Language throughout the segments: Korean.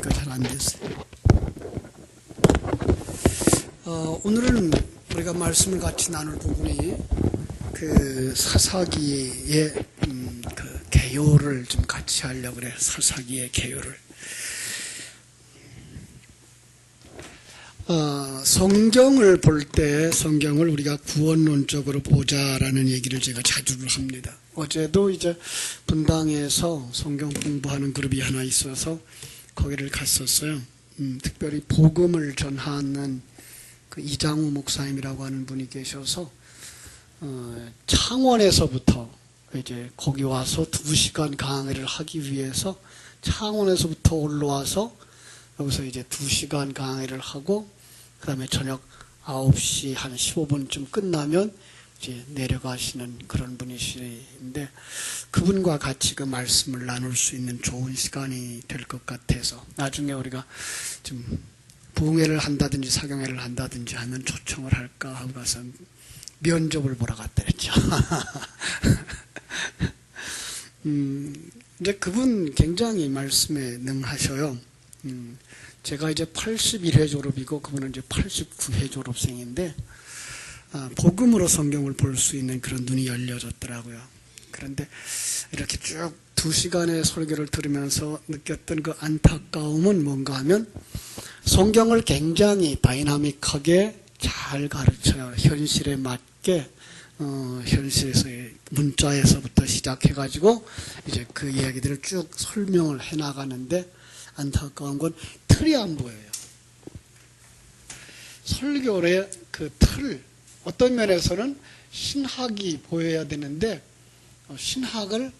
보니까 잘 안 됐어요. 오늘은 우리가 말씀을 같이 나눌 부분이 그 사사기의 그 개요를 좀 같이 하려고 그래요. 사사기의 개요를. 성경을 볼 때 성경을 우리가 구원론적으로 보자라는 얘기를 제가 자주 합니다. 어제도 이제 분당에서 성경 공부하는 그룹이 하나 있어서 거기를 갔었어요. 특별히 복음을 전하는 그 이장우 목사님이라고 하는 분이 계셔서 창원에서부터 이제 거기 와서 2시간 강의를 하기 위해서 창원에서부터 올라와서 여기서 이제 2시간 강의를 하고 그 다음에 저녁 9시 한 15분쯤 끝나면 이제 내려가시는 그런 분이신데 그분과 같이 그 말씀을 나눌 수 있는 좋은 시간이 될 것 같아서 나중에 우리가 좀 부흥회를 한다든지 사경회를 한다든지 하면 초청을 할까 하고 가서 면접을 보러 갔다 그랬죠. 이제 그분 굉장히 말씀에 능하셔요. 제가 이제 81회 졸업이고 그분은 이제 89회 졸업생인데 복음으로 성경을 볼 수 있는 그런 눈이 열려졌더라고요. 그런데 이렇게 쭉 2시간의 설교를 들으면서 느꼈던 그 안타까움은 뭔가 하면 성경을 굉장히 다이나믹하게 잘 가르쳐요. 현실에 맞게 현실에서의 문자에서부터 시작해가지고 이제 그 이야기들을 쭉 설명을 해나가는데 안타까운 건 틀이 안 보여요. 설교의 그 틀, 어떤 면에서는 신학이 보여야 되는데 신학을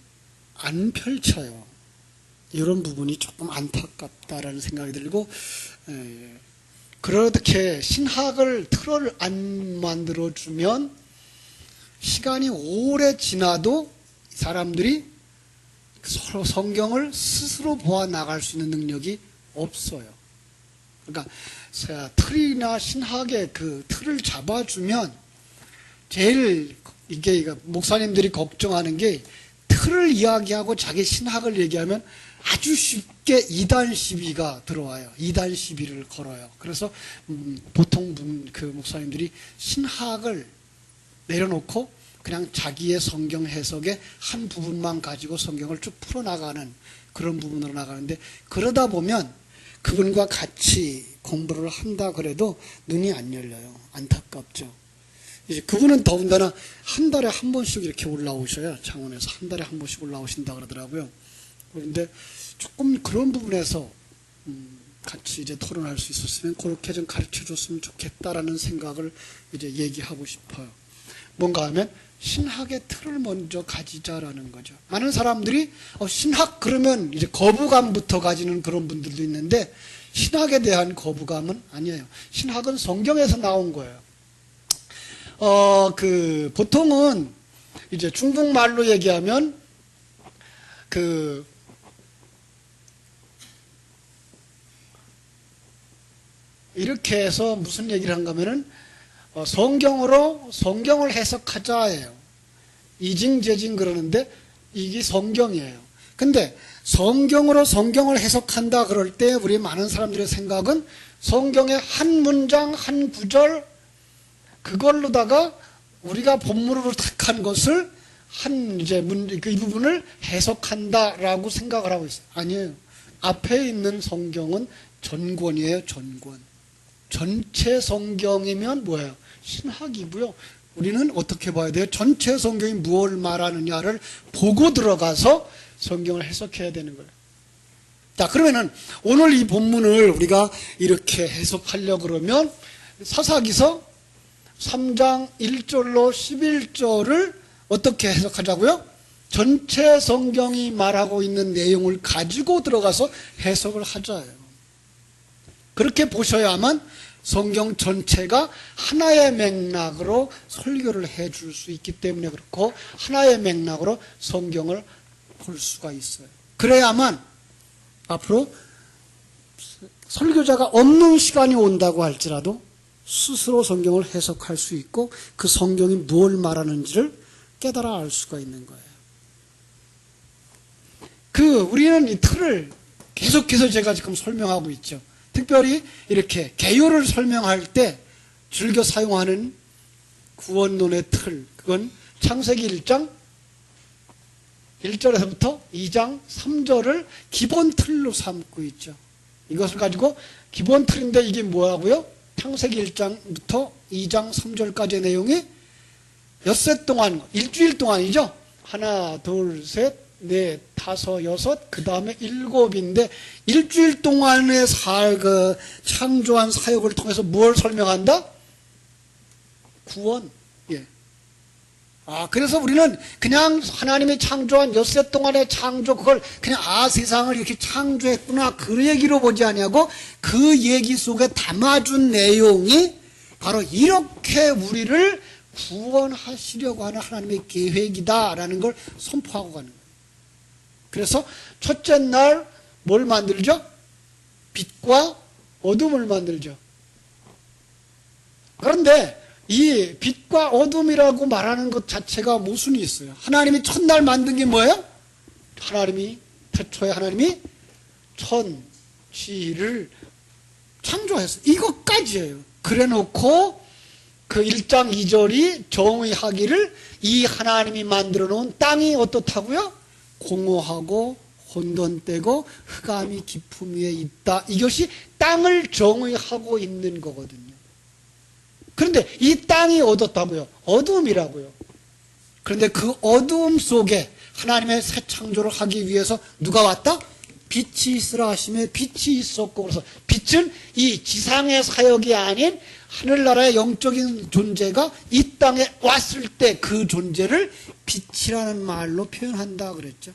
안 펼쳐요. 이런 부분이 조금 안타깝다라는 생각이 들고 그렇게 신학을 틀을 안 만들어주면 시간이 오래 지나도 사람들이 서로 성경을 스스로 보아 나갈 수 있는 능력이 없어요. 그러니까 틀이나 신학의 그 틀을 잡아주면 제일 이게 목사님들이 걱정하는 게 틀을 이야기하고 자기 신학을 얘기하면 아주 쉽게 이단 시비가 들어와요. 이단 시비를 걸어요. 그래서 보통 그 목사님들이 신학을 내려놓고 그냥 자기의 성경 해석의 한 부분만 가지고 성경을 쭉 풀어나가는 그런 부분으로 나가는데 그러다 보면 그분과 같이 공부를 한다 그래도 눈이 안 열려요. 안타깝죠. 이제 그분은 더군다나 한 달에 한 번씩 이렇게 올라오셔요. 창원에서 한 달에 한 번씩 올라오신다 그러더라고요. 그런데 조금 그런 부분에서 같이 이제 토론할 수 있었으면 그렇게 좀 가르쳐 줬으면 좋겠다라는 생각을 이제 얘기하고 싶어요. 뭔가 하면 신학의 틀을 먼저 가지자라는 거죠. 많은 사람들이 신학 그러면 이제 거부감부터 가지는 그런 분들도 있는데 신학에 대한 거부감은 아니에요. 신학은 성경에서 나온 거예요. 보통은 이제 중국말로 얘기하면 이렇게 해서 무슨 얘기를 한가 하면은 성경으로 성경을 해석하자예요. 이징제징 그러는데 이게 성경이에요. 근데 성경으로 성경을 해석한다 그럴 때 우리 많은 사람들의 생각은 성경의 한 문장 한 구절 그걸로다가 우리가 본문으로 택한 것을 이 부분을 해석한다라고 생각을 하고 있어요. 아니에요. 앞에 있는 성경은 전권이에요. 전권. 전체 성경이면 뭐예요? 신학이고요. 우리는 어떻게 봐야 돼요? 전체 성경이 무엇을 말하느냐를 보고 들어가서 성경을 해석해야 되는 거예요. 자, 그러면은 오늘 이 본문을 우리가 이렇게 해석하려고 그러면 사사기서 3장 1절로 11절을 어떻게 해석하자고요? 전체 성경이 말하고 있는 내용을 가지고 들어가서 해석을 하자예요. 그렇게 보셔야만 성경 전체가 하나의 맥락으로 설교를 해줄 수 있기 때문에 그렇고 하나의 맥락으로 성경을 볼 수가 있어요. 그래야만 앞으로 설교자가 없는 시간이 온다고 할지라도 스스로 성경을 해석할 수 있고 그 성경이 무엇을 말하는지를 깨달아 알 수가 있는 거예요. 우리는 이 틀을 계속해서 제가 지금 설명하고 있죠. 특별히 이렇게 개요를 설명할 때 즐겨 사용하는 구원론의 틀, 그건 창세기 1장 1절에서부터 2장 3절을 기본 틀로 삼고 있죠. 이것을 가지고 기본 틀인데 이게 뭐라고요? 창세기 1장부터 2장 3절까지의 내용이 엿새 동안, 일주일 동안이죠. 하나, 둘, 셋, 넷, 다섯, 여섯, 그 다음에 일곱인데 일주일 동안의 창조한 사역을 통해서 뭘 설명한다? 구원. 예. 그래서 우리는 그냥 하나님이 창조한 엿새 동안의 창조, 그걸 그냥 세상을 이렇게 창조했구나, 그 얘기로 보지 아니하고 그 얘기 속에 담아준 내용이 바로 이렇게 우리를 구원하시려고 하는 하나님의 계획이다라는 걸 선포하고 가는 거예요. 그래서 첫째 날 뭘 만들죠? 빛과 어둠을 만들죠. 그런데 이 빛과 어둠이라고 말하는 것 자체가 모순이 있어요. 하나님이 첫날 만든 게 뭐예요? 태초에 하나님이 천지를 창조했어요. 이것까지예요. 그래 놓고 그 1장 2절이 정의하기를 이 하나님이 만들어 놓은 땅이 어떻다고요? 공허하고 혼돈되고 흑암이 깊음 위에 있다. 이것이 땅을 정의하고 있는 거거든요. 그런데 이 땅이 어떻다고요? 어둠이라고요. 그런데 그 어둠 속에 하나님의 새 창조를 하기 위해서 누가 왔다? 빛이 있으라 하시며 빛이 있었고, 그래서 빛은 이 지상의 사역이 아닌 하늘나라의 영적인 존재가 이 땅에 왔을 때 그 존재를 빛이라는 말로 표현한다 그랬죠.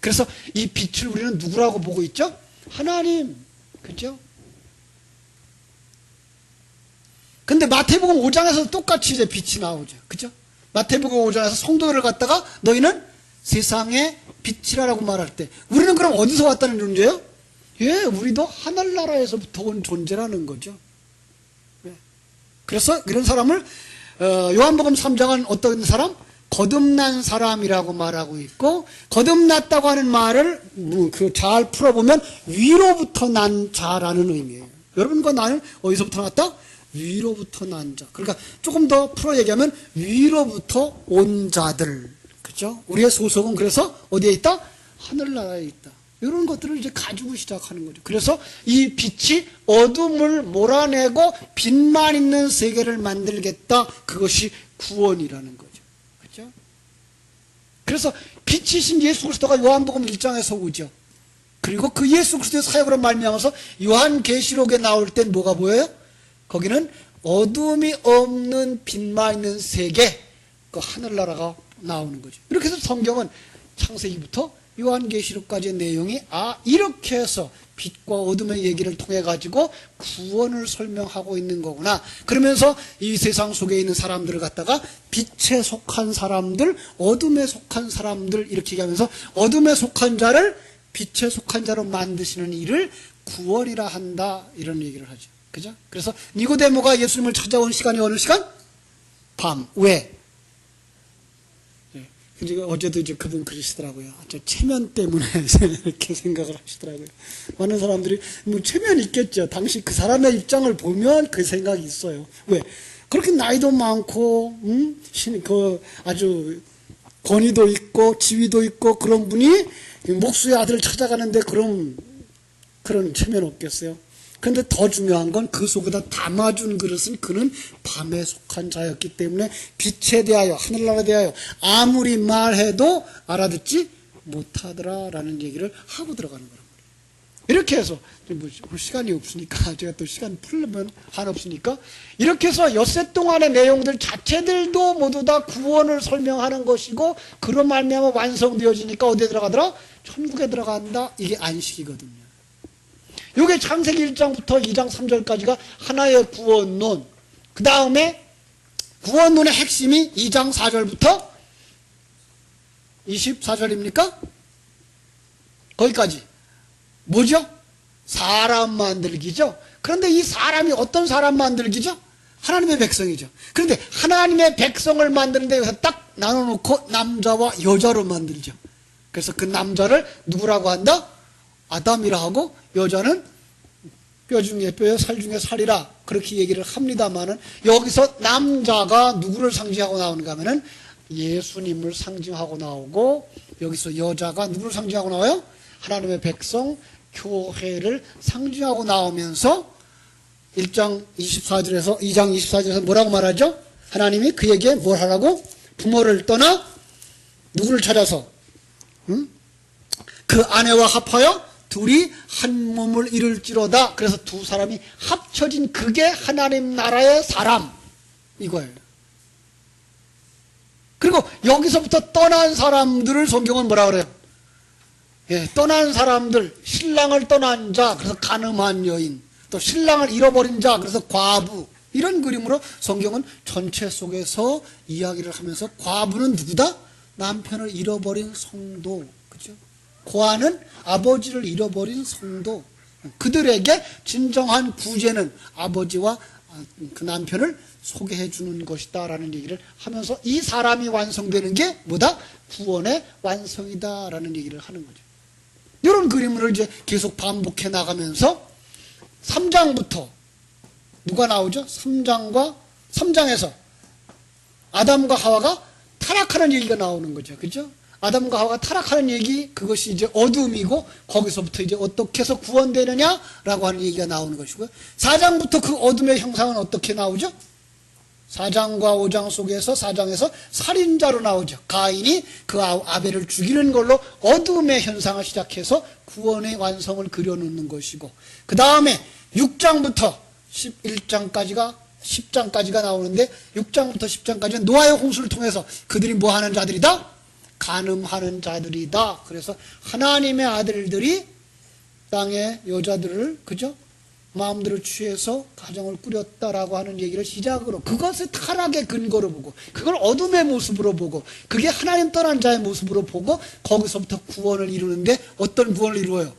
그래서 이 빛을 우리는 누구라고 보고 있죠? 하나님. 그죠? 근데 마태복음 5장에서 똑같이 이제 빛이 나오죠. 그죠? 마태복음 5장에서 성도들을 갖다가 너희는 세상의 빛이라고 말할 때 우리는 그럼 어디서 왔다는 존재예요? 예, 우리도 하늘나라에서부터 온 존재라는 거죠. 예. 그래서 이런 사람을 요한복음 3장은 어떤 사람? 거듭난 사람이라고 말하고 있고, 거듭났다고 하는 말을 잘 풀어보면 위로부터 난 자라는 의미예요. 여러분과 나는 어디서부터 났다? 위로부터 난 자. 그러니까 조금 더 풀어 얘기하면 위로부터 온 자들. 그죠? 우리의 소속은 그래서 어디에 있다? 하늘나라에 있다. 이런 것들을 이제 가지고 시작하는 거죠. 그래서 이 빛이 어둠을 몰아내고 빛만 있는 세계를 만들겠다. 그것이 구원이라는 거죠. 그죠? 그래서 빛이신 예수 그리스도가 요한복음 1장에서 오죠. 그리고 그 예수 그리스도의 사역으로 말미암아서 요한계시록에 나올 땐 뭐가 보여요? 거기는 어둠이 없는 빛만 있는 세계, 그 하늘나라가 나오는 거죠. 이렇게 해서 성경은 창세기부터 요한계시록까지의 내용이 이렇게 해서 빛과 어둠의 얘기를 통해 가지고 구원을 설명하고 있는 거구나. 그러면서 이 세상 속에 있는 사람들을 갖다가 빛에 속한 사람들, 어둠에 속한 사람들 이렇게 얘기하면서 어둠에 속한 자를 빛에 속한 자로 만드시는 일을 구원이라 한다, 이런 얘기를 하죠. 그죠? 그래서 니고데모가 예수님을 찾아온 시간이 어느 시간? 밤. 왜? 어제도 이제 그분 그러시더라고요. 저 체면 때문에 이렇게 생각을 하시더라고요. 많은 사람들이 뭐 체면 있겠죠. 당시 그 사람의 입장을 보면 그 생각이 있어요. 왜? 그렇게 나이도 많고, 그 아주 권위도 있고 지위도 있고 그런 분이 목수의 아들을 찾아가는데 그런 체면 없겠어요. 그런데 더 중요한 건 그 속에다 담아준 그릇은 그는 밤에 속한 자였기 때문에 빛에 대하여, 하늘나라에 대하여 아무리 말해도 알아듣지 못하더라라는 얘기를 하고 들어가는 거란 말이에요. 이렇게 해서 시간이 없으니까 제가 또 시간 풀려면 한없으니까 이렇게 해서 엿새 동안의 내용들 자체들도 모두 다 구원을 설명하는 것이고, 그런 말미암아 완성되어지니까 어디에 들어가더라? 천국에 들어간다. 이게 안식이거든요. 이게 창세기 1장부터 2장 3절까지가 하나의 구원론. 그 다음에 구원론의 핵심이 2장 4절부터 24절입니까? 거기까지. 뭐죠? 사람 만들기죠. 그런데 이 사람이 어떤 사람 만들기죠? 하나님의 백성이죠. 그런데 하나님의 백성을 만드는데 여기서 딱 나눠놓고 남자와 여자로 만들죠. 그래서 그 남자를 누구라고 한다? 아담이라 하고 여자는 뼈 중에 뼈요 살 중에 살이라 그렇게 얘기를 합니다만은 여기서 남자가 누구를 상징하고 나오는가 하면은 예수님을 상징하고 나오고 여기서 여자가 누구를 상징하고 나와요? 하나님의 백성 교회를 상징하고 나오면서 2장 24절에서 뭐라고 말하죠? 하나님이 그에게 뭘 하라고? 부모를 떠나 누구를 찾아서 그 아내와 합하여 둘이 한 몸을 이룰지로다. 그래서 두 사람이 합쳐진 그게 하나님 나라의 사람 이거예요. 그리고 여기서부터 떠난 사람들을 성경은 뭐라 그래요? 예, 떠난 사람들, 신랑을 떠난 자, 그래서 간음한 여인, 또 신랑을 잃어버린 자, 그래서 과부, 이런 그림으로 성경은 전체 속에서 이야기를 하면서 과부는 누구다? 남편을 잃어버린 성도, 그죠? 고아는 아버지를 잃어버린 성도, 그들에게 진정한 구제는 아버지와 그 남편을 소개해 주는 것이다 라는 얘기를 하면서 이 사람이 완성되는 게 뭐다? 구원의 완성이다 라는 얘기를 하는 거죠. 이런 그림을 이제 계속 반복해 나가면서 3장부터 누가 나오죠? 3장에서 아담과 하와가 타락하는 얘기가 나오는 거죠. 그죠? 아담과 하와가 타락하는 얘기, 그것이 이제 어둠이고 거기서부터 이제 어떻게 해서 구원되느냐라고 하는 얘기가 나오는 것이고요. 4장부터 그 어둠의 형상은 어떻게 나오죠? 4장과 5장 속에서 4장에서 살인자로 나오죠. 가인이 그 아벨을 죽이는 걸로 어둠의 현상을 시작해서 구원의 완성을 그려놓는 것이고, 그 다음에 6장부터 10장까지가 나오는데 6장부터 10장까지는 노아의 홍수를 통해서 그들이 뭐 하는 자들이다? 간음하는 자들이다. 그래서 하나님의 아들들이 땅의 여자들을, 그죠? 마음대로 취해서 가정을 꾸렸다라고 하는 얘기를 시작으로, 그것을 타락의 근거로 보고, 그걸 어둠의 모습으로 보고, 그게 하나님 떠난 자의 모습으로 보고, 거기서부터 구원을 이루는데 어떤 구원을 이루어요?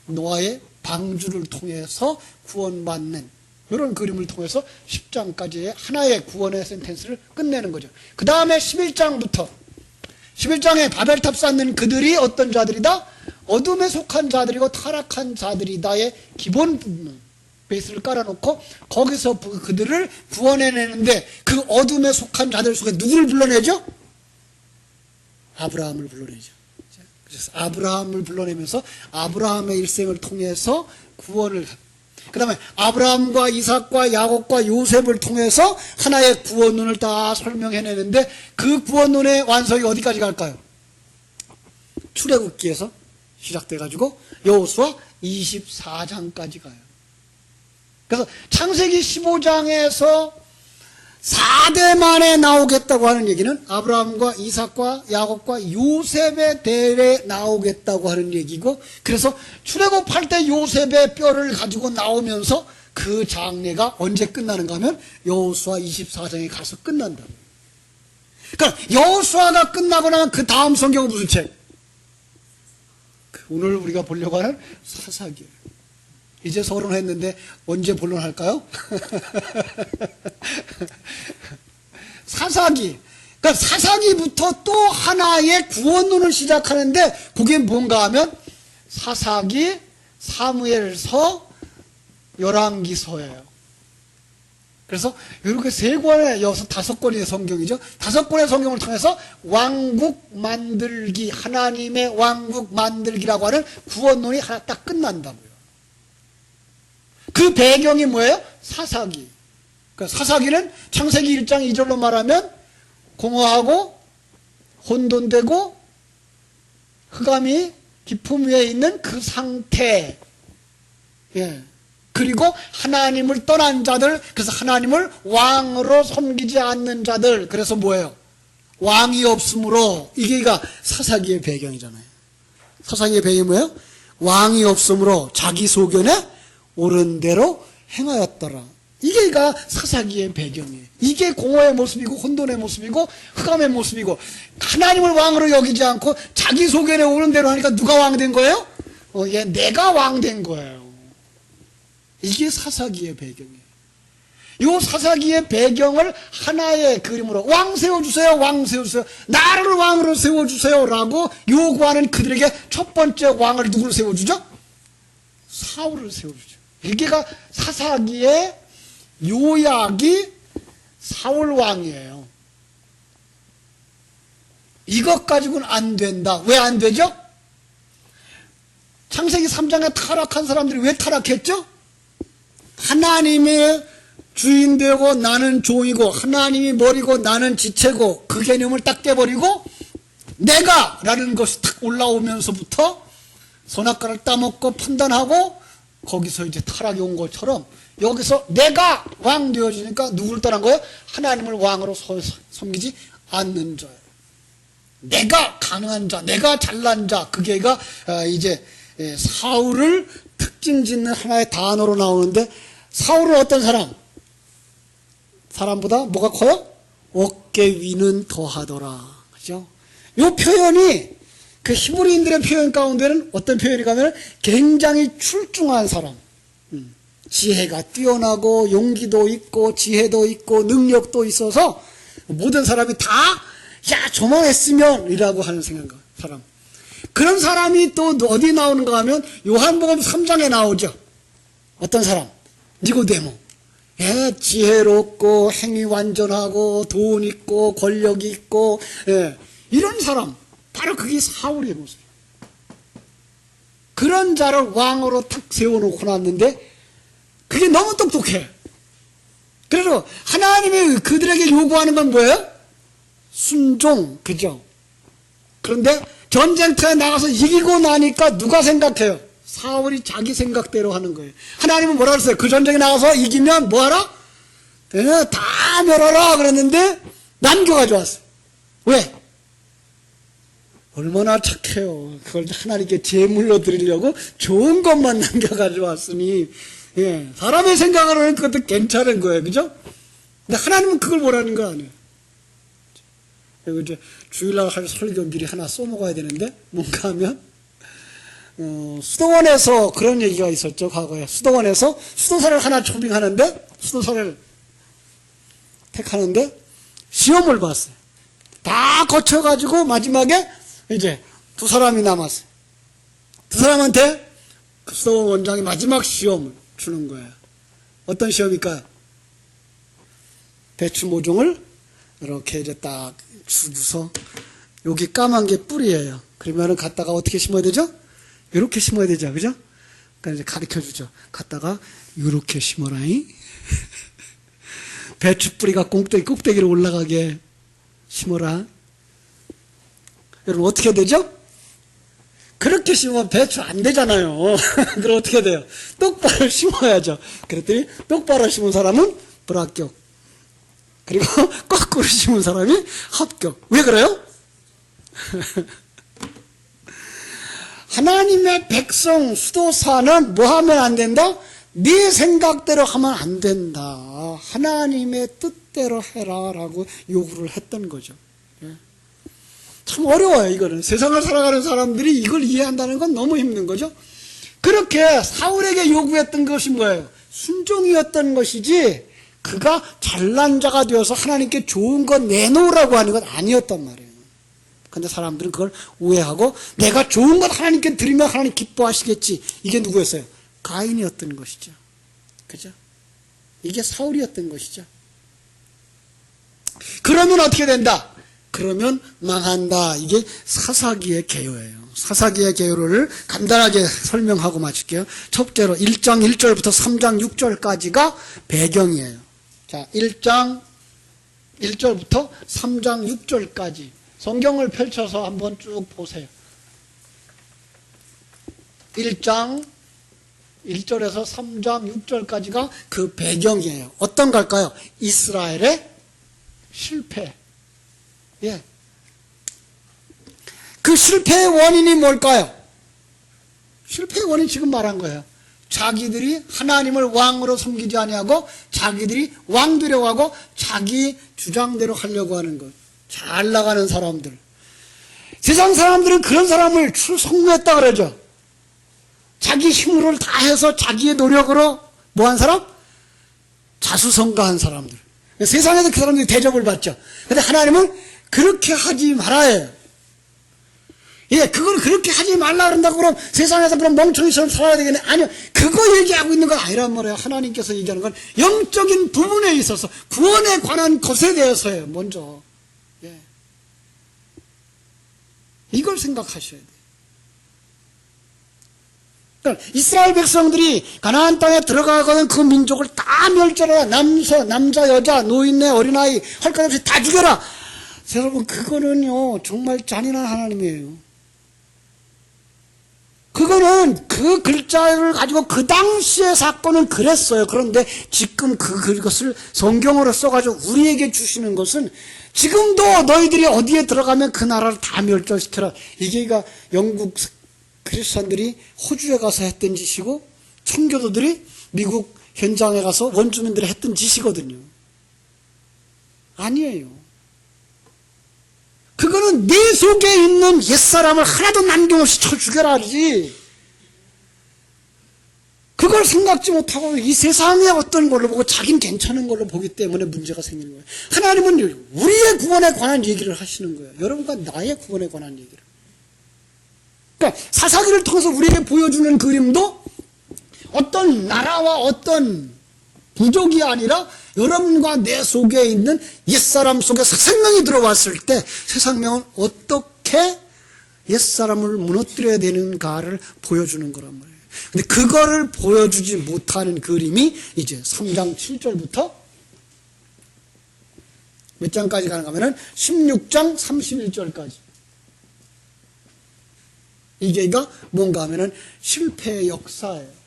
노아의 방주를 통해서 구원받는 이런 그림을 통해서 10장까지의 하나의 구원의 센텐스를 끝내는 거죠. 그 다음에 11장에 바벨탑 쌓는 그들이 어떤 자들이다? 어둠에 속한 자들이고 타락한 자들이다의 기본 베이스를 깔아놓고 거기서 그들을 구원해내는데, 그 어둠에 속한 자들 속에 누구를 불러내죠? 아브라함을 불러내죠. 그래서 아브라함을 불러내면서 아브라함의 일생을 통해서 구원을, 그 다음에 아브라함과 이삭과 야곱과 요셉을 통해서 하나의 구원론을 다 설명해내는데, 그 구원론의 완성이 어디까지 갈까요? 출애굽기에서 시작돼가지고 여호수아 24장까지 가요. 그래서 창세기 15장에서 4대 만에 나오겠다고 하는 얘기는 아브라함과 이삭과 야곱과 요셉의 대에 나오겠다고 하는 얘기고, 그래서 출애굽할 때 요셉의 뼈를 가지고 나오면서 그 장례가 언제 끝나는가 하면 여호수아 24장에 가서 끝난다. 그러니까 여호수아가 끝나고 나면 그 다음 성경은 무슨 책? 오늘 우리가 보려고 하는 사사기예요. 이제 서론했는데 언제 본론할까요? 사사기. 그러니까 사사기부터 또 하나의 구원론을 시작하는데, 그게 뭔가 하면 사사기, 사무엘서, 열왕기서예요. 그래서 이렇게 3권의 5권의 성경이죠. 5권의 성경을 통해서 왕국 만들기, 하나님의 왕국 만들기라고 하는 구원론이 하나 딱 끝난다고요. 그 배경이 뭐예요? 사사기. 그러니까 사사기는 창세기 1장 2절로 말하면 공허하고 혼돈되고 흑암이 깊음 위에 있는 그 상태. 예. 그리고 하나님을 떠난 자들, 그래서 하나님을 왕으로 섬기지 않는 자들, 그래서 뭐예요? 왕이 없으므로, 이게가 사사기의 배경이잖아요. 사사기의 배경이 뭐예요? 왕이 없으므로 자기 소견에 옳은 대로 행하였더라. 이게가 사사기의 배경이에요. 이게 공허의 모습이고 혼돈의 모습이고 흑암의 모습이고, 하나님을 왕으로 여기지 않고 자기 소견에 옳은 대로 하니까 누가 왕 된 거예요? 내가 왕 된 거예요. 이게 사사기의 배경이에요. 이 사사기의 배경을 하나의 그림으로, 왕 세워주세요, 왕 세워주세요, 나를 왕으로 세워주세요 라고 요구하는 그들에게 첫 번째 왕을 누구를 세워주죠? 사울을 세우죠. 이게가 사사기의 요약이 사울 왕이에요. 이것 가지고는 안 된다. 왜 안 되죠? 창세기 3장에 타락한 사람들이 왜 타락했죠? 하나님의 주인 되고 나는 종이고 하나님이 머리고 나는 지체고 그 개념을 딱 깨버리고 내가 라는 것이 탁 올라오면서부터 선악과를 따먹고 판단하고 거기서 이제 타락이 온 것처럼 여기서 내가 왕 되어지니까 누구를 떠난 거예요? 하나님을 왕으로 섬기지 않는 자예요. 내가 가능한 자, 내가 잘난 자, 그게가 이제 사울을 특징 짓는 하나의 단어로 나오는데 사울은 어떤 사람? 사람보다 뭐가 커요? 어깨 위는 더하더라. 그죠? 이 표현이 그 히브리인들의 표현 가운데는 어떤 표현이 가면 굉장히 출중한 사람. 지혜가 뛰어나고 용기도 있고 지혜도 있고 능력도 있어서 모든 사람이 다 야, 저만 했으면 이라고 하는 생각인 사람. 그런 사람이 또 어디 나오는가 하면 요한복음 3장에 나오죠. 어떤 사람? 니고데모. 예, 지혜롭고 행위 완전하고 돈 있고 권력이 있고 이런 사람. 바로 그게 사울의 모습이에요. 그런 자를 왕으로 탁 세워놓고 놨는데 그게 너무 똑똑해. 그래서 하나님이 그들에게 요구하는 건 뭐예요? 순종, 그죠? 그런데 전쟁터에 나가서 이기고 나니까 누가 생각해요? 사울이 자기 생각대로 하는 거예요. 하나님은 뭐라 그랬어요? 그 전쟁에 나가서 이기면 뭐하라? 다 멸하라 그랬는데 남겨가져왔어요. 왜? 얼마나 착해요. 그걸 하나님께 제물로 드리려고 좋은 것만 남겨가져왔으니 사람의 생각으로는 그것도 괜찮은 거예요. 그죠? 근데 하나님은 그걸 뭐라는 거 아니에요. 그리고 이제 주일날 할 설교 미리 하나 써먹어야 되는데 뭔가 하면 수도원에서 그런 얘기가 있었죠. 과거에 수도원에서 수도사를 하나 초빙하는데 수도사를 택하는데 시험을 봤어요. 다 거쳐가지고 마지막에 이제 두 사람이 남았어요. 두 사람한테 그 수도원 원장이 마지막 시험을 주는 거예요. 어떤 시험일까요? 배추 모종을 이렇게 이제 딱 주고서 여기 까만 게 뿌리예요. 그러면은 갖다가 어떻게 심어야 되죠? 이렇게 심어야 되죠, 그죠? 그러니까 이제 가르쳐 주죠. 갖다가 이렇게 심어라잉. 배추 뿌리가 꼭대기로 올라가게 심어라. 여러분 어떻게 되죠? 그렇게 심으면 배추 안 되잖아요. 그럼 어떻게 돼요? 똑바로 심어야죠. 그랬더니 똑바로 심은 사람은 불합격. 그리고 거꾸로 심은 사람이 합격. 왜 그래요? 하나님의 백성 수도사는 뭐 하면 안 된다? 네 생각대로 하면 안 된다. 하나님의 뜻대로 해라 라고 요구를 했던 거죠. 참 어려워요. 이거는 세상을 살아가는 사람들이 이걸 이해한다는 건 너무 힘든 거죠. 그렇게 사울에게 요구했던 것이 뭐예요? 순종이었던 것이지 그가 잘난 자가 되어서 하나님께 좋은 것 내놓으라고 하는 건 아니었단 말이에요. 근데 사람들은 그걸 오해하고 내가 좋은 것 하나님께 드리면 하나님 기뻐하시겠지. 이게 누구였어요? 가인이었던 것이죠. 그죠? 이게 사울이었던 것이죠. 그러면 어떻게 된다? 그러면 망한다. 이게 사사기의 개요예요. 사사기의 개요를 간단하게 설명하고 마칠게요. 첫째로 1장 1절부터 3장 6절까지가 배경이에요. 자, 1장 1절부터 3장 6절까지 성경을 펼쳐서 한번 쭉 보세요. 1장 1절에서 3장 6절까지가 그 배경이에요. 어떤 걸까요? 이스라엘의 실패. 예. 그 실패의 원인이 뭘까요? 실패의 원인이 지금 말한 거예요. 자기들이 하나님을 왕으로 섬기지 아니하고 자기들이 왕 되려고 하고 자기 주장대로 하려고 하는 것. 잘 나가는 사람들. 세상 사람들은 그런 사람을 출성했다 그러죠. 자기 힘으로 다 해서 자기의 노력으로 뭐한 사람? 자수성가한 사람들. 세상에서 그 사람들이 대접을 받죠. 그런데 하나님은 그렇게 하지 말아야 해요. 예, 그걸 그렇게 하지 말라 그런다고 그럼 세상에서 그럼 멍청이처럼 살아야 되겠네. 아니요. 그거 얘기하고 있는 건 아니란 말이에요. 하나님께서 얘기하는 건 영적인 부분에 있어서 구원에 관한 것에 대해서예요. 먼저. 예. 이걸 생각하셔야 돼요. 그러니까 이스라엘 백성들이 가나안 땅에 들어가거든 그 민족을 다 멸절해라. 남자, 여자, 노인네, 어린아이 할 것 없이 다 죽여라. 여러분, 그거는요 정말 잔인한 하나님이에요. 그거는 그 글자를 가지고 그 당시의 사건은 그랬어요. 그런데 지금 그것을 성경으로 써가지고 우리에게 주시는 것은 지금도 너희들이 어디에 들어가면 그 나라를 다 멸절시켜라. 이게 영국 크리스천들이 호주에 가서 했던 짓이고 청교도들이 미국 현장에 가서 원주민들이 했던 짓이거든요. 아니에요. 그거는 내 속에 있는 옛사람을 하나도 남김없이 쳐 죽여라지. 그걸 생각지 못하고 이 세상의 어떤 걸로 보고 자기는 괜찮은 걸로 보기 때문에 문제가 생기는 거예요. 하나님은 우리의 구원에 관한 얘기를 하시는 거예요. 여러분과 나의 구원에 관한 얘기를. 그러니까 사사기를 통해서 우리에게 보여주는 그림도 어떤 나라와 어떤 부족이 아니라 여러분과 내 속에 있는 옛사람 속에 새 생명이 들어왔을 때 새 생명은 어떻게 옛사람을 무너뜨려야 되는가를 보여주는 거란 말이에요. 근데 그거를 보여주지 못하는 그림이 이제 3장 7절부터 몇 장까지 가는가 하면은 16장 31절까지. 이게 뭔가 하면은 실패의 역사예요.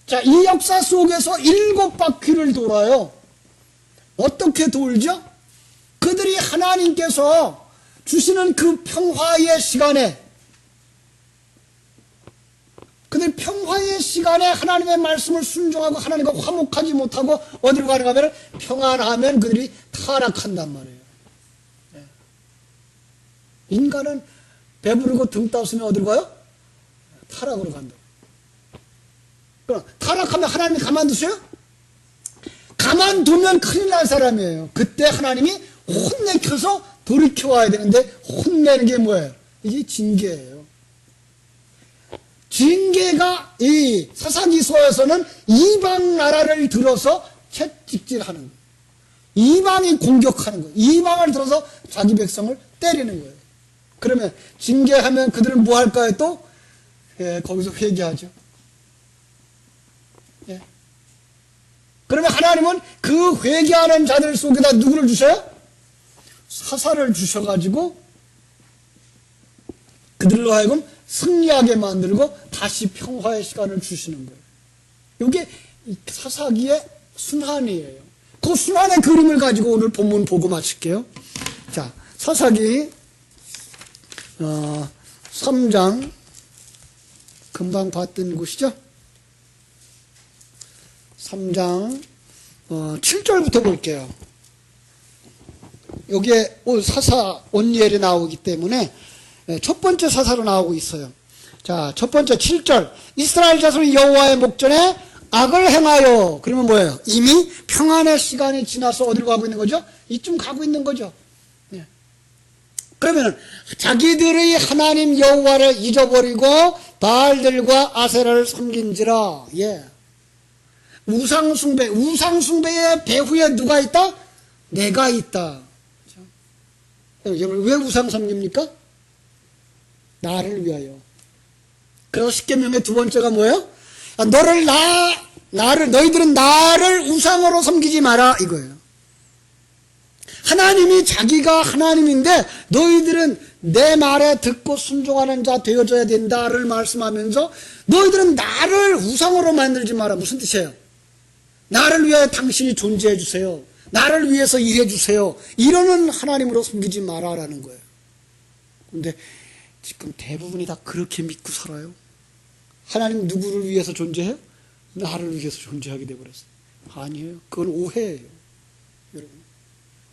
자, 이 역사 속에서 7바퀴를 돌아요. 어떻게 돌죠? 그들이 하나님께서 주시는 그 평화의 시간에, 그들 평화의 시간에 하나님의 말씀을 순종하고 하나님과 화목하지 못하고 어디로 가는가 하면 평안하면 그들이 타락한단 말이에요. 인간은 배부르고 등 따스면 어디로 가요? 타락으로 간다. 그럼 타락하면 하나님이 가만두세요? 가만두면 큰일 날 사람이에요. 그때 하나님이 혼내켜서 돌이켜와야 되는데 혼내는 게 뭐예요? 이게 징계예요. 징계가 이 사사기서에서는 이방 나라를 들어서 채찍질하는 거예요. 이방이 공격하는 거예요. 이방을 들어서 자기 백성을 때리는 거예요. 그러면 징계하면 그들은 뭐 할까요 또? 예, 거기서 회개하죠. 예. 그러면 하나님은 그 회개하는 자들 속에다 누구를 주셔요? 사사를 주셔가지고 그들로 하여금 승리하게 만들고 다시 평화의 시간을 주시는 거예요. 이게 사사기의 순환이에요. 그 순환의 그림을 가지고 오늘 본문 보고 마칠게요. 자, 사사기 3장 금방 봤던 곳이죠. 3장 7절부터 볼게요. 여기에 사사 온니엘이 나오기 때문에 첫 번째 사사로 나오고 있어요. 자, 첫 번째 7절. 이스라엘 자손이 여호와의 목전에 악을 행하여. 그러면 뭐예요? 이미 평안의 시간이 지나서 어디로 가고 있는 거죠? 이쯤 가고 있는 거죠. 예. 그러면 자기들의 하나님 여호와를 잊어버리고 바알들과 아세라를 섬긴지라. 예. 우상숭배의 배후에 누가 있다? 내가 있다. 왜 우상 섬깁니까? 나를 위하여. 그래서 십계명의 두 번째가 뭐예요? 너희들은 나를 우상으로 섬기지 마라 이거예요. 하나님이 자기가 하나님인데 너희들은 내 말에 듣고 순종하는 자 되어져야 된다를 말씀하면서 너희들은 나를 우상으로 만들지 마라. 무슨 뜻이에요? 나를 위하여 당신이 존재해 주세요. 나를 위해서 일해 주세요. 이러는 하나님으로 섬기지 마라라는 거예요. 근데 지금 대부분이 다 그렇게 믿고 살아요. 하나님 누구를 위해서 존재해요? 나를 위해서 존재하게 되어버렸어요. 아니에요. 그건 오해예요. 여러분,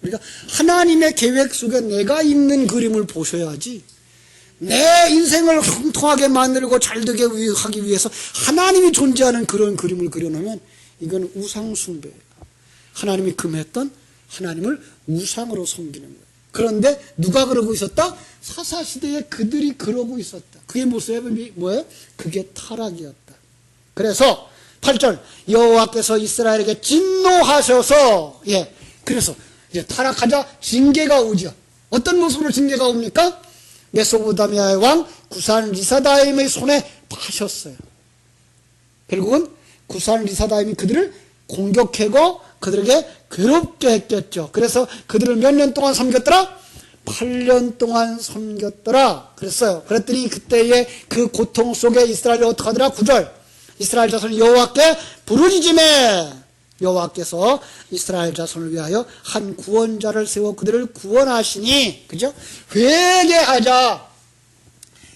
우리가 하나님의 계획 속에 내가 있는 그림을 보셔야지, 내 인생을 형통하게 만들고 잘되게 하기 위해서 하나님이 존재하는 그런 그림을 그려놓으면 이건 우상숭배예요. 하나님이 금했던 하나님을 우상으로 섬기는 거예요. 그런데 누가 그러고 있었다? 사사시대에 그들이 그러고 있었다. 그게 모습이 뭐예요? 그게 타락이었다. 그래서 8절 여호와께서 이스라엘에게 진노하셔서 그래서 이제 타락하자 징계가 오죠. 어떤 모습으로 징계가 옵니까? 메소포타미아의 왕 구산 리사다임의 손에 파셨어요. 결국은 구산 리사다임이 그들을 공격하고 그들에게 괴롭게 했겠죠. 그래서 그들을 몇 년 동안 섬겼더라? 8년 동안 섬겼더라 그랬어요. 그랬더니 그때의 그 고통 속에 이스라엘이 어떻게 하더라? 9절 이스라엘 자손이 여호와께 부르짖으매 여호와께서 이스라엘 자손을 위하여 한 구원자를 세워 그들을 구원하시니, 그죠? 회개하자.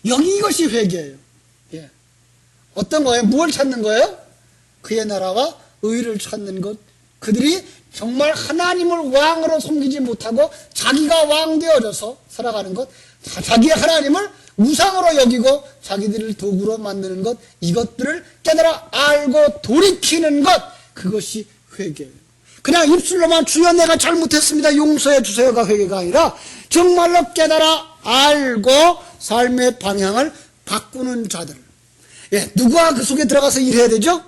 여기 이것이 회개예요. 어떤 거예요? 무엇을 찾는 거예요? 그의 나라와 의를 찾는 것. 그들이 정말 하나님을 왕으로 섬기지 못하고 자기가 왕 되어져서 살아가는 것, 자기의 하나님을 우상으로 여기고 자기들을 도구로 만드는 것, 이것들을 깨달아 알고 돌이키는 것, 그것이 회개예요. 그냥 입술로만 주여 내가 잘못했습니다 용서해 주세요가 회개가 아니라 정말로 깨달아 알고 삶의 방향을 바꾸는 자들. 누가 그 속에 들어가서 일해야 되죠?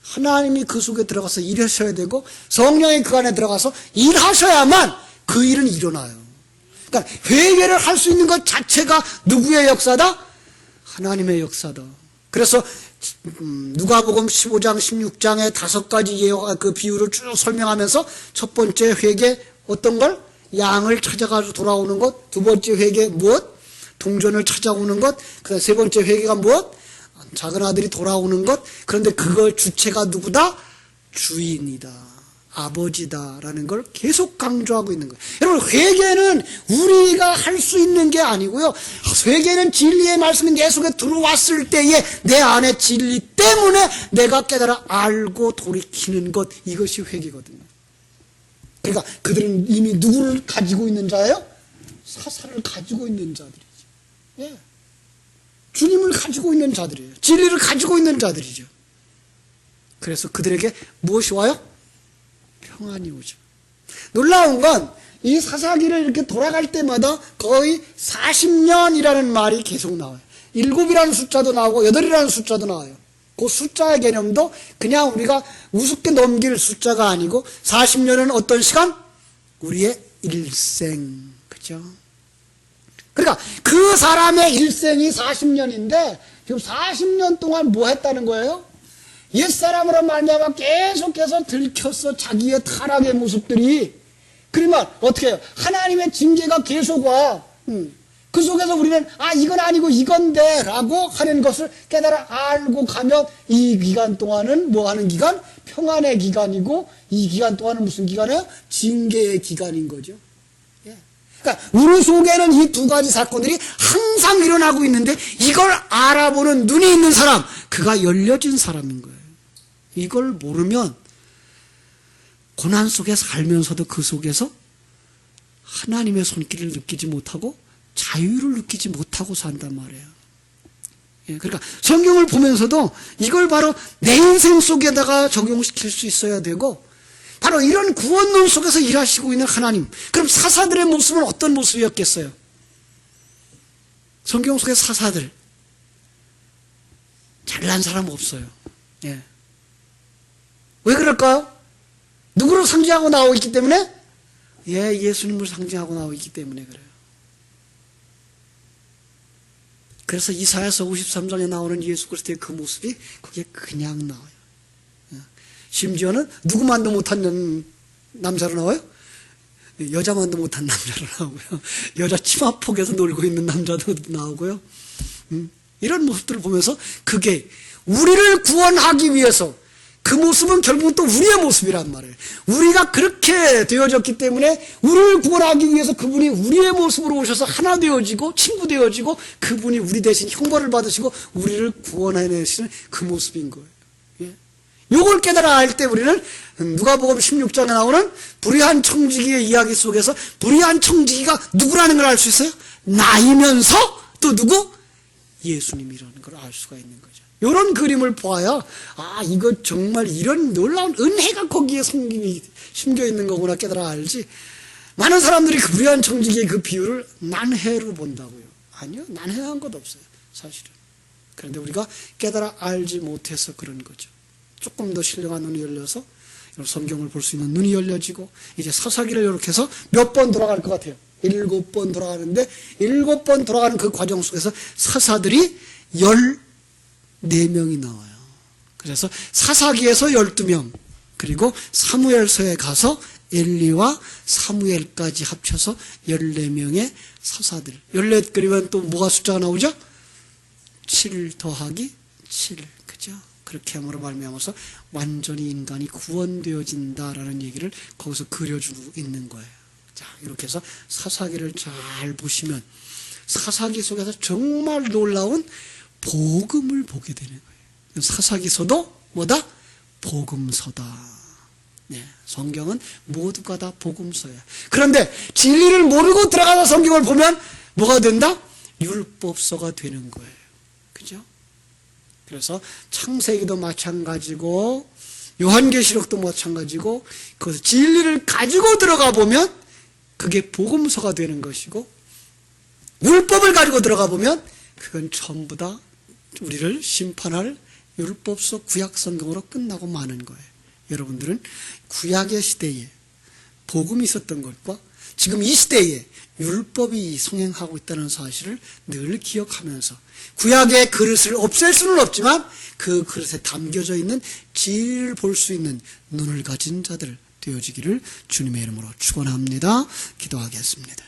하나님이 그 속에 들어가서 일하셔야 되고 성령이 그 안에 들어가서 일하셔야만 그 일은 일어나요. 그러니까 회개를 할 수 있는 것 자체가 누구의 역사다? 하나님의 역사다. 그래서 누가복음 15장 16장에 5가지 그 비유를 쭉 설명하면서 첫 번째 회개 어떤 걸? 양을 찾아가서 돌아오는 것. 두 번째 회개 무엇? 동전을 찾아오는 것. 그다음 세 번째 회개가 무엇? 작은 아들이 돌아오는 것. 그런데 그걸 주체가 누구다? 주인이다. 아버지다라는 걸 계속 강조하고 있는 거예요. 여러분, 회개는 우리가 할 수 있는 게 아니고요. 회개는 진리의 말씀이 내 속에 들어왔을 때에 내 안에 진리 때문에 내가 깨달아 알고 돌이키는 것, 이것이 회개거든요. 그러니까 그들은 이미 누구를 가지고 있는 자예요? 사사를 가지고 있는 자들이죠. 주님을 가지고 있는 자들이에요. 진리를 가지고 있는 자들이죠. 그래서 그들에게 무엇이 와요? 평안이 오죠. 놀라운 건 이 사사기를 이렇게 돌아갈 때마다 거의 40년이라는 말이 계속 나와요. 7이라는 숫자도 나오고 8이라는 숫자도 나와요. 그 숫자의 개념도 그냥 우리가 우습게 넘길 숫자가 아니고 40년은 어떤 시간? 우리의 일생. 그죠? 그러니까 그 사람의 일생이 40년인데 지금 40년 동안 뭐 했다는 거예요? 옛사람으로 말미암아 계속해서 들켰어. 자기의 타락의 모습들이. 그러면 어떻게 해요? 하나님의 징계가 계속 와. 그 속에서 우리는 이건 아니고 이건데 라고 하는 것을 깨달아 알고 가면 이 기간 동안은 뭐 하는 기간? 평안의 기간이고 이 기간 동안은 무슨 기간이에요? 징계의 기간인 거죠. 그러니까 우리 속에는 이 두 가지 사건들이 항상 일어나고 있는데 이걸 알아보는 눈이 있는 사람, 그가 열려진 사람인 거예요. 이걸 모르면 고난 속에 살면서도 그 속에서 하나님의 손길을 느끼지 못하고 자유를 느끼지 못하고 산단 말이에요. 그러니까 성경을 보면서도 이걸 바로 내 인생 속에다가 적용시킬 수 있어야 되고, 바로 이런 구원론 속에서 일하시고 있는 하나님. 그럼 사사들의 모습은 어떤 모습이었겠어요? 성경 속의 사사들 잘난 사람 없어요. 왜 그럴까요? 누구를 상징하고 나오고 있기 때문에? 예수님을 상징하고 나오고 있기 때문에 그래요. 그래서 이사야서 53장에 나오는 예수 그리스도의 그 모습이 그게 그냥 나와요. 심지어는 누구만도 못한 남자로 나와요? 여자만도 못한 남자로 나오고요. 여자 치마폭에서 놀고 있는 남자도 나오고요. 이런 모습들을 보면서 그게 우리를 구원하기 위해서, 그 모습은 결국은 또 우리의 모습이란 말이에요. 우리가 그렇게 되어졌기 때문에 우리를 구원하기 위해서 그분이 우리의 모습으로 오셔서 하나 되어지고 친구 되어지고 그분이 우리 대신 형벌을 받으시고 우리를 구원해내시는 그 모습인 거예요. 이걸 깨달아 알 때 우리는 누가복음 16장에 나오는 불의한 청지기의 이야기 속에서 불의한 청지기가 누구라는 걸 알 수 있어요? 나이면서 또 누구? 예수님이라는 걸 알 수가 있는 거죠. 이런 그림을 보아야 이거 정말 이런 놀라운 은혜가 거기에 심겨 있는 거구나 깨달아 알지. 많은 사람들이 그 불의한 청지기의 그 비유를 난해로 본다고요. 아니요, 난해한 것 없어요, 사실은. 그런데 우리가 깨달아 알지 못해서 그런 거죠. 조금 더 신령한 눈이 열려서 성경을 볼 수 있는 눈이 열려지고, 이제 사사기를 이렇게 해서 몇 번 돌아갈 것 같아요. 7번 돌아가는데 7번 돌아가는 그 과정 속에서 사사들이 14명이 나와요. 그래서 사사기에서 12명, 그리고 사무엘서에 가서 엘리와 사무엘까지 합쳐서 14명의 사사들. 14 그리면 또 뭐가 숫자가 나오죠? 7 더하기 7. 그죠? 그렇게 함으로 말미암아서 완전히 인간이 구원되어진다라는 얘기를 거기서 그려주고 있는 거예요. 자, 이렇게 해서 사사기를 잘 보시면 사사기 속에서 정말 놀라운 복음을 보게 되는 거예요. 사사기서도 뭐다? 복음서다. 네, 성경은 모두가 다 복음서예요. 그런데 진리를 모르고 들어가서 성경을 보면 뭐가 된다? 율법서가 되는 거예요. 그죠? 그래서 창세기도 마찬가지고 요한계시록도 마찬가지고 그 진리를 가지고 들어가 보면 그게 복음서가 되는 것이고, 율법을 가지고 들어가 보면 그건 전부 다 우리를 심판할 율법서 구약성경으로 끝나고 마는 거예요. 여러분들은 구약의 시대에 복음이 있었던 것과 지금 이 시대에 율법이 성행하고 있다는 사실을 늘 기억하면서, 구약의 그릇을 없앨 수는 없지만 그 그릇에 담겨져 있는 진리를 볼 수 있는 눈을 가진 자들 되어지기를 주님의 이름으로 축원합니다. 기도하겠습니다.